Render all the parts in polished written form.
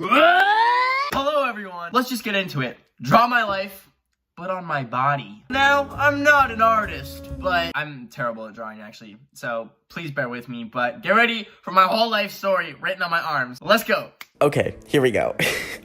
Hello everyone, let's just get into it. Draw my life, but on my body. Now, I'm not an artist, but I'm terrible at drawing actually, so please bear with me, but get ready for my whole life story written on my arms. Let's go. Okay, here we go.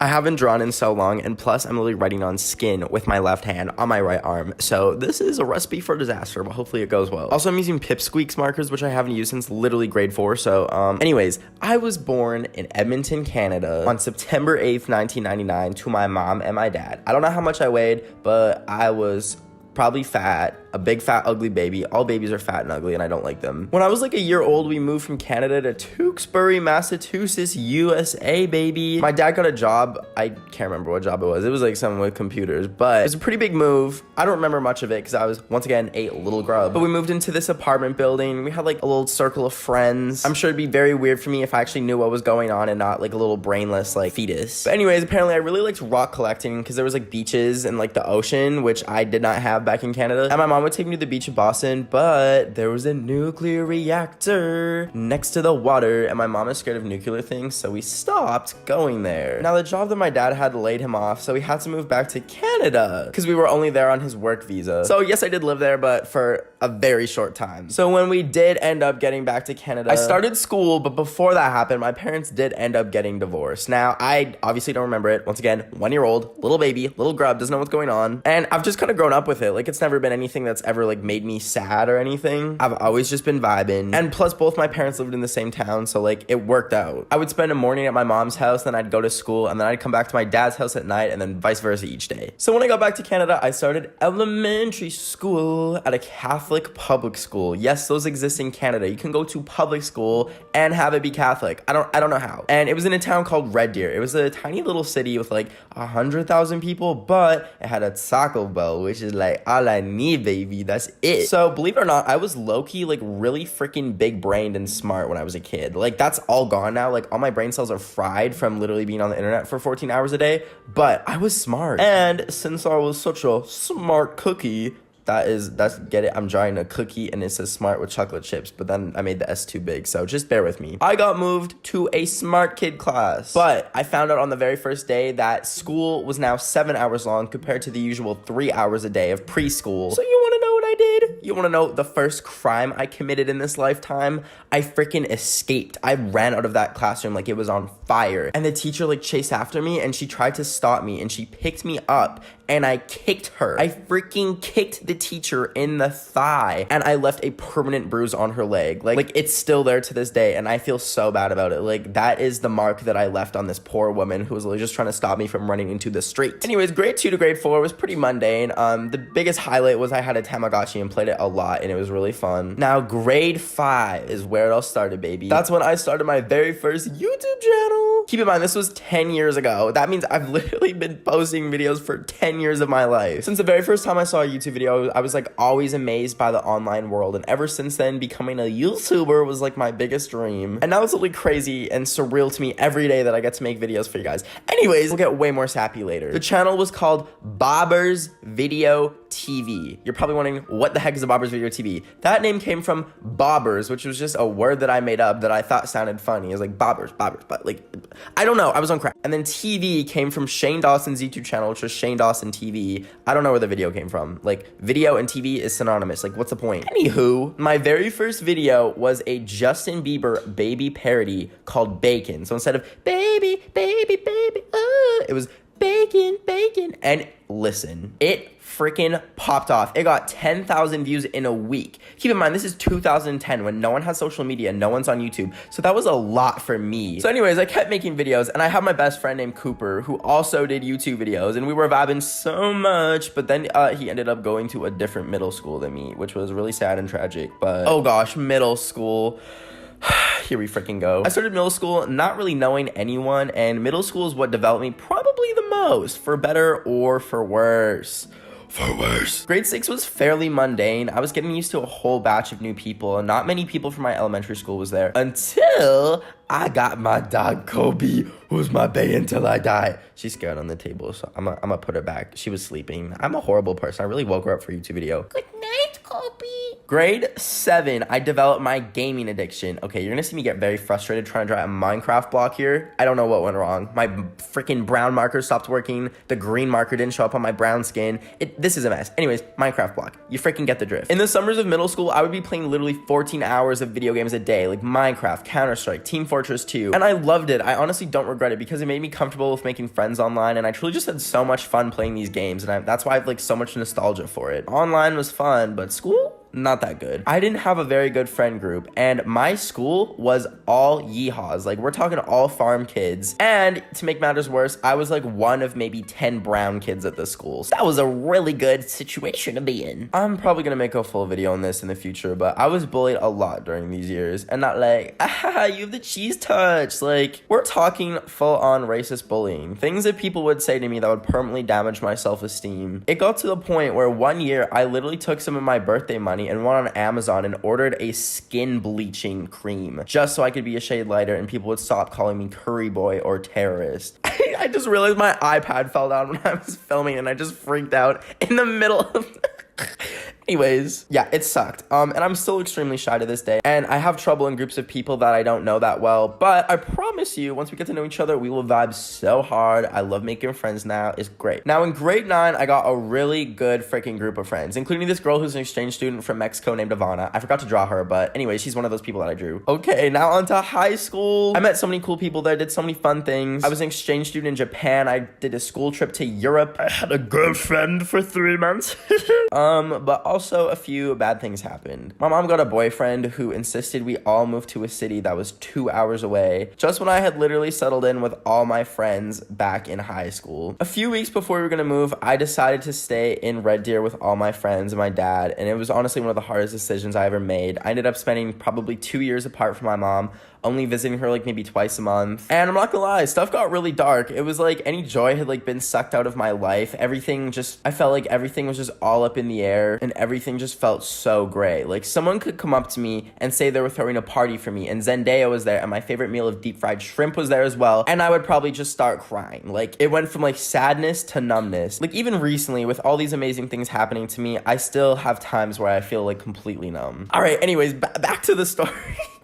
I haven't drawn in so long, and plus I'm literally writing on skin with my left hand on my right arm. So this is a recipe for disaster, but hopefully it goes well. Also, I'm using Pipsqueaks markers, which I haven't used since literally grade 4. So, anyways, I was born in Edmonton, Canada on September 8th, 1999 to my mom and my dad. I don't know how much I weighed, but I was probably fat, a big fat ugly baby. All babies are fat and ugly and I don't like them. When I was like a year old, we moved from Canada to Tewksbury, Massachusetts, USA, baby. My dad got a job. I can't remember what job it was. It was like something with computers, but it was a pretty big move. I don't remember much of it because I was, once again, a little grub. But we moved into this apartment building. We had like a little circle of friends. I'm sure it'd be very weird for me if I actually knew what was going on and not like a little brainless like fetus. But anyways, apparently I really liked rock collecting because there was like beaches and like the ocean, which I did not have back in Canada. And my mom would take me to the beach in Boston, but there was a nuclear reactor next to the water and my mom is scared of nuclear things, so we stopped going there. Now the job that my dad had laid him off, so he had to move back to Canada because we were only there on his work visa. So yes, I did live there, but for a very short time. So when we did end up getting back to Canada, I started school, but before that happened, my parents did end up getting divorced. Now, I obviously don't remember it. Once again, 1-year-old, little baby, little grub, doesn't know what's going on. And I've just kind of grown up with it. Like, it's never been anything that's ever like made me sad or anything. I've always just been vibing. And plus, both my parents lived in the same town, so like it worked out. I would spend a morning at my mom's house, then I'd go to school, and then I'd come back to my dad's house at night, and then vice versa each day. So when I got back to Canada, I started elementary school at a Catholic public school. Yes, those exist in Canada. You can go to public school and have it be Catholic. I don't know how. And it was in a town called Red Deer. It was a tiny little city with like 100,000 people, but it had a Taco Bell, which is like all I need, baby. That's it. So believe it or not, I was low-key like really freaking big-brained and smart when I was a kid. Like that's all gone now. Like all my brain cells are fried from literally being on the internet for 14 hours a day, but I was smart. And since I was such a smart cookie, that's get it, I'm drawing a cookie and it says smart with chocolate chips, but then I made the S too big, so just bear with me. I got moved to a smart kid class, but I found out on the very first day that school was now 7 hours long compared to the usual 3 hours a day of preschool. So you want to know what I did? You want to know the first crime I committed in this lifetime? I freaking escaped. I ran out of that classroom like it was on fire, and the teacher like chased after me and she tried to stop me and she picked me up and I kicked her. I freaking kicked the teacher in the thigh and I left a permanent bruise on her leg. Like it's still there to this day and I feel so bad about it. Like that is the mark that I left on this poor woman who was literally just trying to stop me from running into the street. Anyways, grade 2 to grade 4 was pretty mundane. The biggest highlight was I had a Tamagotchi and played it a lot and it was really fun. Now grade 5 is where it all started, baby. That's when I started my very first YouTube channel. Keep in mind, this was 10 years ago. That means I've literally been posting videos for 10 years of my life. Since the very first time I saw a YouTube video, I was like always amazed by the online world, and ever since then, becoming a YouTuber was like my biggest dream. And now it's literally crazy and surreal to me every day that I get to make videos for you guys. Anyways, we'll get way more sappy later. The channel was called Bobber's Video TV. You're probably wondering, what the heck is a Bobber's Video TV? That name came from Bobbers, which was just a word that I made up that I thought sounded funny. It was like Bobbers, but like, I don't know, I was on crack. And then TV came from Shane Dawson's YouTube channel, which was Shane Dawson TV. I don't know where the video came from. Like, video and TV is synonymous. Like, what's the point? Anywho, my very first video was a Justin Bieber baby parody called Bacon. So instead of baby, baby, baby, it was bacon, bacon. And listen, it freaking popped off. It got 10,000 views in a week. Keep in mind, this is 2010 when no one has social media, no one's on YouTube. So that was a lot for me. So anyways, I kept making videos and I had my best friend named Cooper who also did YouTube videos and we were vibing so much, but then he ended up going to a different middle school than me, which was really sad and tragic. But oh gosh, middle school. Here we freaking go. I started middle school not really knowing anyone, and middle school is what developed me probably the most, for better or for worse. For worse. Grade 6 was fairly mundane. I was getting used to a whole batch of new people, and not many people from my elementary school was there until I got my dog Kobe, who's my bae until I die. She's scared on the table, so I'm gonna put her back. She was sleeping. I'm a horrible person. I really woke her up for a YouTube video. Good night, Kobe. Grade 7, I developed my gaming addiction. Okay, you're gonna see me get very frustrated trying to draw a Minecraft block here. I don't know what went wrong. My freaking brown marker stopped working. The green marker didn't show up on my brown skin. This is a mess. Anyways, Minecraft block. You freaking get the drift. In the summers of middle school, I would be playing literally 14 hours of video games a day, like Minecraft, Counter-Strike, Team Fortress 2. And I loved it. I honestly don't regret it because it made me comfortable with making friends online, and I truly just had so much fun playing these games, and that's why I have like so much nostalgia for it. Online was fun, but school? Not that good. I didn't have a very good friend group, and my school was all yeehaws. Like, we're talking all farm kids. And to make matters worse, I was like one of maybe 10 brown kids at the school. So that was a really good situation to be in. I'm probably gonna make a full video on this in the future, but I was bullied a lot during these years, and not like, ah, you have the cheese touch. Like, we're talking full-on racist bullying. Things that people would say to me that would permanently damage my self-esteem. It got to the point where one year I literally took some of my birthday money and went on Amazon and ordered a skin bleaching cream just so I could be a shade lighter and people would stop calling me curry boy or terrorist. I just realized my iPad fell down when I was filming and I just freaked out in the middle of Anyways, yeah, it sucked. And I'm still extremely shy to this day. And I have trouble in groups of people that I don't know that well. But I promise you, once we get to know each other, we will vibe so hard. I love making friends now. It's great. Now, in grade 9, I got a really good freaking group of friends, including this girl who's an exchange student from Mexico named Ivana. I forgot to draw her, but anyway, she's one of those people that I drew. Okay, now on to high school. I met so many cool people there, did so many fun things. I was an exchange student in Japan. I did a school trip to Europe. I had a girlfriend for 3 months. But also a few bad things happened. My mom got a boyfriend who insisted we all move to a city that was 2 hours away, just when I had literally settled in with all my friends back in high school. A few weeks before we were gonna move, I decided to stay in Red Deer with all my friends and my dad, and it was honestly one of the hardest decisions I ever made. I ended up spending probably 2 years apart from my mom, only visiting her like maybe twice a month. And I'm not gonna lie, stuff got really dark. It was like any joy had like been sucked out of my life. I felt like everything was just all up in the air and everything just felt so gray. Like someone could come up to me and say they were throwing a party for me and Zendaya was there and my favorite meal of deep fried shrimp was there as well. And I would probably just start crying. Like it went from like sadness to numbness. Like even recently with all these amazing things happening to me, I still have times where I feel like completely numb. All right, anyways, back to the story.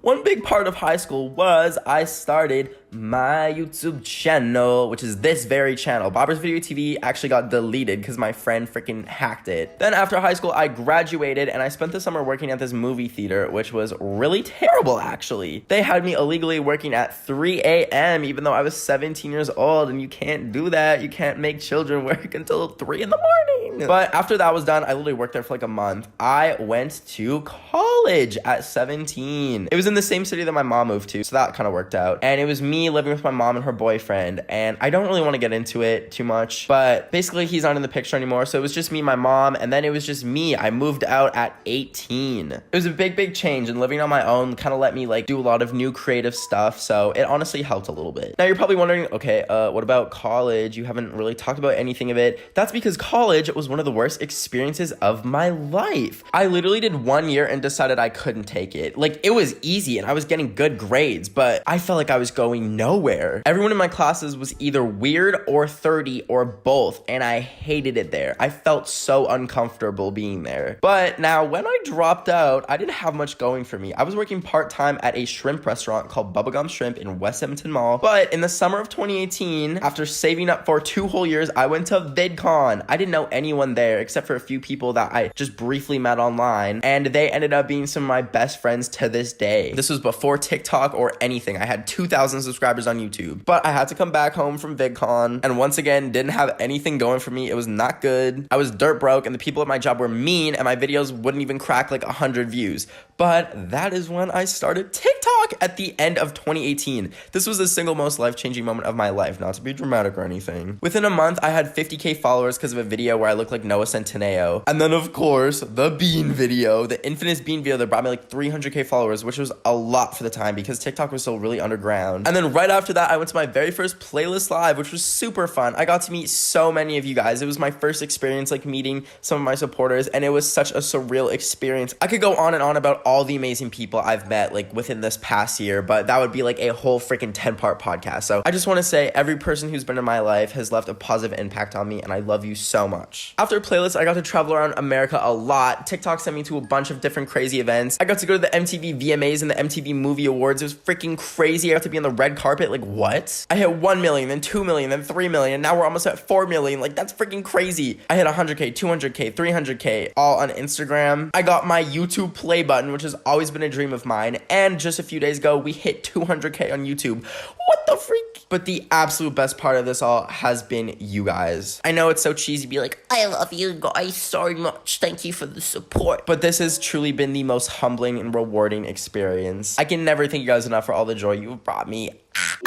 One big part of high school was I started my YouTube channel, which is this very channel. Bobber's Video TV actually got deleted because my friend freaking hacked it. Then after high school, I graduated and I spent the summer working at this movie theater, which was really terrible actually. They had me illegally working at 3 a.m. even though I was 17 years old, and you can't do that. You can't make children work until 3 in the morning. But after that was done, I literally worked there for like a month. I went to college at 17. It was in the same city that my mom moved to, so that kind of worked out. And it was me living with my mom and her boyfriend, and I don't really want to get into it too much, but basically he's not in the picture anymore, so it was just me and my mom, and then it was just me. I moved out at 18. It was a big change, and living on my own kind of let me like do a lot of new creative stuff, so it honestly helped a little bit. Now you're probably wondering, okay, what about college? You haven't really talked about anything of it. That's because college was one of the worst experiences of my life. I literally did 1 year and decided I couldn't take it. Like it was easy and I was getting good grades, but I felt like I was going nowhere. Everyone in my classes was either weird or 30 or both, and I hated it there. I felt so uncomfortable being there. But now when I dropped out, I didn't have much going for me. I was working part-time at a shrimp restaurant called Bubblegum Shrimp in West Edmonton Mall. But in the summer of 2018, after saving up for 2 whole years, I went to VidCon. I didn't know anyone there except for a few people that I just briefly met online, and they ended up being some of my best friends to this day. This was before TikTok or anything. I had 2,000 subscribers on YouTube. But I had to come back home from VidCon, and once again, didn't have anything going for me. It was not good. I was dirt broke, and the people at my job were mean, and my videos wouldn't even crack like 100 views. But that is when I started TikTok at the end of 2018. This was the single most life-changing moment of my life, not to be dramatic or anything. Within a month, I had 50K followers because of a video where I looked like Noah Centineo. And then, of course, the Bean video, the infamous Bean video that brought me like 300K followers, which was a lot for the time because TikTok was still really underground. And then right after that, I went to my very first playlist live, which was super fun. I got to meet so many of you guys. It was my first experience like meeting some of my supporters, and it was such a surreal experience. I could go on and on about all the amazing people I've met like within this past year, but that would be like a whole freaking 10-part podcast. So I just want to say every person who's been in my life has left a positive impact on me, and I love you so much. much. After playlists, I got to travel around America a lot. TikTok sent me to a bunch of different crazy events. I got to go to the MTV VMAs and the MTV Movie Awards. It was freaking crazy. I got to be on the red carpet. Like, what? I hit 1 million, then 2 million, then 3 million. Now we're almost at 4 million. Like, that's freaking crazy. I hit 100K, 200K, 300K, all on Instagram. I got my YouTube play button, which has always been a dream of mine. And just a few days ago, we hit 200K on YouTube. What the freak? But the absolute best part of this all has been you guys. I know it's so cheesy to be like, I love you guys so much. Thank you for the support. But this has truly been the most humbling and rewarding experience. I can never thank you guys enough for all the joy you've brought me.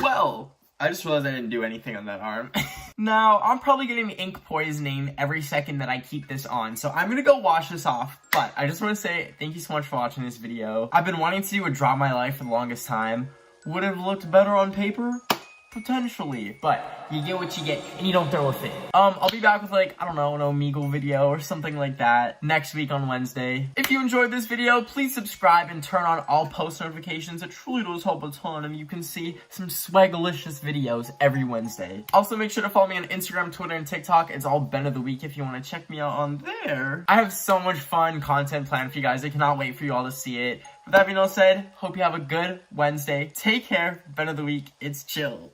Well, I just realized I didn't do anything on that arm. Now, I'm probably getting ink poisoning every second that I keep this on, so I'm gonna go wash this off. But I just want to say thank you so much for watching this video. I've been wanting to do a Draw My Life for the longest time. Would it have looked better on paper? Potentially, but you get what you get and you don't throw a fit. I'll be back with like, I don't know, an Omegle video or something like that next week on Wednesday. If you enjoyed this video, please subscribe and turn on all post notifications. It truly does help a ton, and you can see some swagalicious videos every Wednesday. Also, make sure to follow me on Instagram, Twitter, and TikTok. It's all Ben of the Week if you want to check me out on there. I have so much fun content planned for you guys. I cannot wait for you all to see it. With that being all said, hope you have a good Wednesday. Take care. Ben of the Week. It's chill.